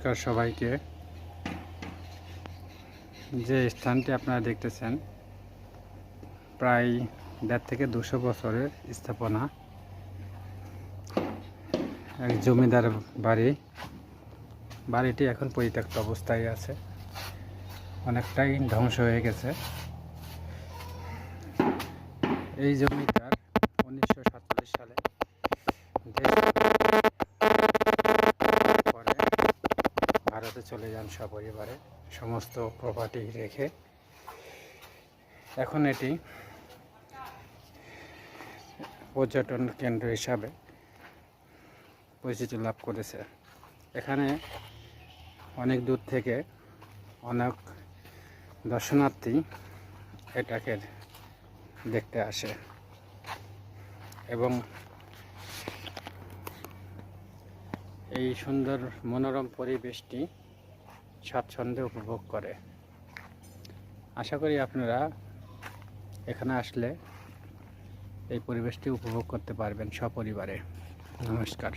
নমস্কার সবাইকে। যে স্থানটি আপনারা দেখতেছেন প্রায় 1.5 থেকে 200 বছরের স্থাপনা। এক জমিদার বাড়িটি এখন পরিত্যক্ত অবস্থায় আছে, অনেকটাই ধ্বংস হয়ে গেছে। এই জমিদার 1947 সালে পরে ভারতে চলে যান সপরিবারে, সমস্ত প্রপার্টি রেখে। এখন এটি পর্যটন কেন্দ্র হিসাবে পরিচিতি লাভ করেছে। এখানে অনেক দূর থেকে অনেক দর্শনার্থী এটাকে দেখতে আসে এবং এই সুন্দর মনোরম পরিবেশটি স্বাচ্ছন্দ্যে উপভোগ করে। আশা করি আপনারা এখানে আসলে এই পরিবেশটি উপভোগ করতে পারবেন সপরিবারে। নমস্কার।